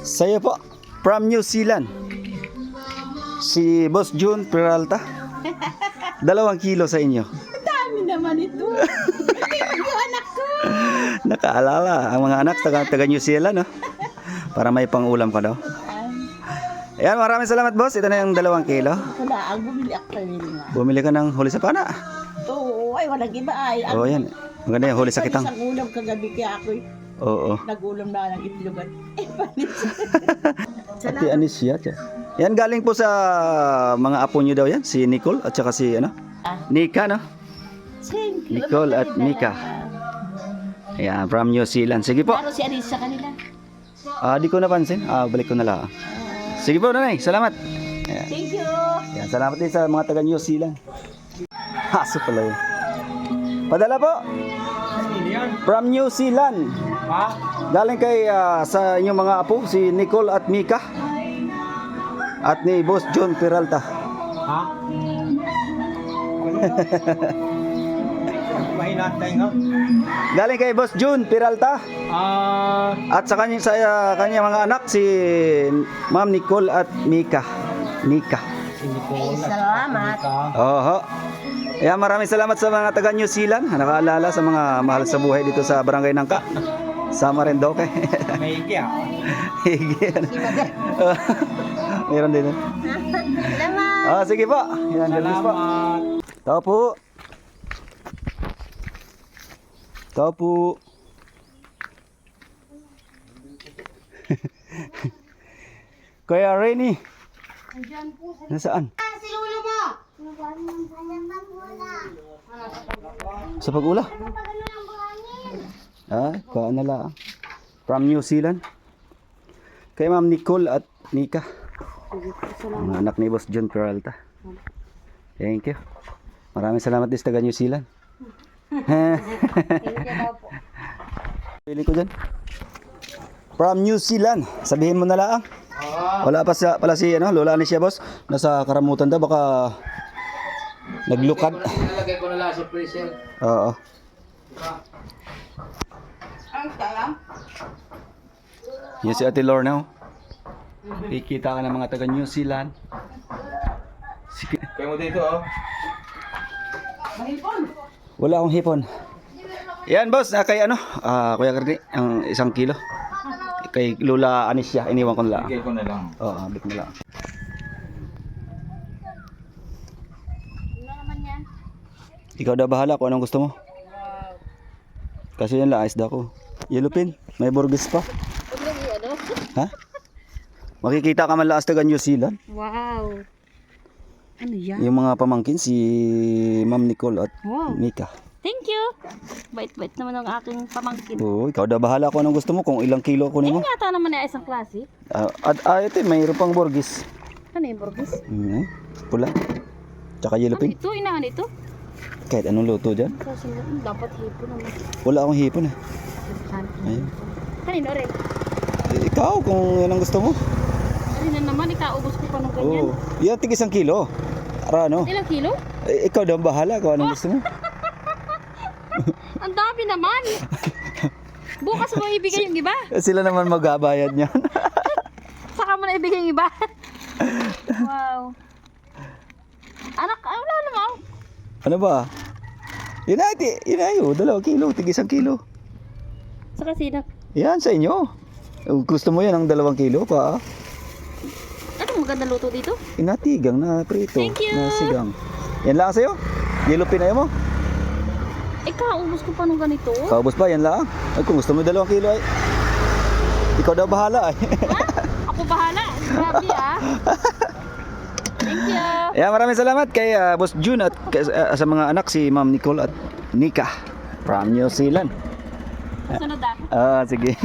Saya po, from New Zealand. Si Boss June Peralta. 2 kilo sa inyo. Dami naman ito. Yung anak ko. Nakaalala ang mga anak taga New Zealand, no? Para may pangulam ka daw. Ayan, maraming salamat boss. Ito na yung 2 kilo. Wala, ang bumili ako sa nga. Bumili ka ng huli sa pana. Oo, ay walang iba ay. Oo, yan. Maganda yung huli sa kitang. Isang ulam kagabi kaya ako Oo. nag-ulam na ng itlog at panis. Ate Anicia. Yan galing po sa mga apo nyo daw yan. Si Nicole at saka si ano? Nika, no? Thank you. Nicole at Mika. Ayan, from New Zealand. Sige po. Ano si Aris sa kanila? Di ko napansin. Balik ko na lang. Sige po, nanay. Salamat. Ayan. Thank you. Ayan, salamat din sa mga taga New Zealand. Haso pala yun. Padala po. From New Zealand. Galing kay sa inyong mga apo, si Nicole at Mika. At ni Boss John Peralta. Galing kay Boss June Peralta. At sa kanya mga anak si Ma'am Nicole at Mika. Ay, salamat. Oho. Ayan, maraming salamat sa mga taga New Zealand. Nakaalala sa mga mahal sa buhay dito sa Barangay Nangka. Sa Marinduque. May higi ah. Higi. Meron din. Salamat. Sige po. Ayan, galis po. Tao po. Tao po. Kuya Rainy. Nasaan? Si Lolo mo. Sa pag-ula? Kuha na lang. From New Zealand. Kay Ma'am Nicole at Mika. Mga anak ni Boss John Peralta. Thank you. Maraming salamat din sa taga New Zealand. Pili ko dyan. From New Zealand. Sabihin mo na lang. Wala pa pala si Lola ni siya boss. Nasa karamutan daw baka naglukad. Nalagay ko na lang sa freezer. Oo. Ang sayang. Yan si Ate Lorna. Kikita ka ng mga taga New Zealand. Sige. Kaya mo dito oh. Mahipon. Wala akong hipon. Yan boss, kay Kuya Karni, ang 1 kilo. Kay Lola Anicia, iniwan ko na lang. Bigay ko na lang. Oo, bit na lang. Ano naman yan? Ikaw daw bahala kung anong gusto mo. Kasi yan lang, ayos daw ko. Yellow pin, may burgess pa. Ha? Makikita ka man laas taga New Zealand. Wow. Ano yan? Yung mga pamangkin, si Ma'am Nicole at Wow. Mika. Thank you. Bait-bait naman ang aking pamangkin. Oo, ikaw daw bahala kung anong gusto mo, kung ilang kilo kunin mo. Yata naman ay isang klase. Ito, mayroon pang burgess. Ano yung burgis? Pula. Tsaka yellow Ano pin. ito? Inahan ito? Kahit anong luto dyan. Dapat hipo naman. Wala akong hipon eh. Ayun. Kanino rin? Ikaw, kung anong gusto mo. Kanina naman, ikaubos ko pa ng ganyan. Oo. Yan, tig 1 kilo. Para ano? Ilang kilo? Ikaw daw bahala kung anong gusto mo. Ang dami naman. Bukas mo ibigay yung iba. Sila naman magbabayad niyan. Saka mo na ibigay yung iba. Wow. Anak, wala naman. Ano ba? Yun ay, 2 kilo, tig 1 kilo. Saka sino? Yan, sa inyo. Gusto mo yan ang 2 kilo pa. Anong maganda luto dito? Inatigang na prito. Thank you. Na sigang. Yan lang sa'yo. Yellow pin ayaw mo. Ikaubos ko pa nung ganito. Kaubos pa, yan lang. Ay, kung gusto mo 2 kilo ay. Ikaw daw bahala ay. Ako bahala. Grabe ah. Thank you. Ayan, maraming salamat kay Boss June at sa mga anak si Ma'am Nicole at Nika from New Zealand. Sunod ah. Sige.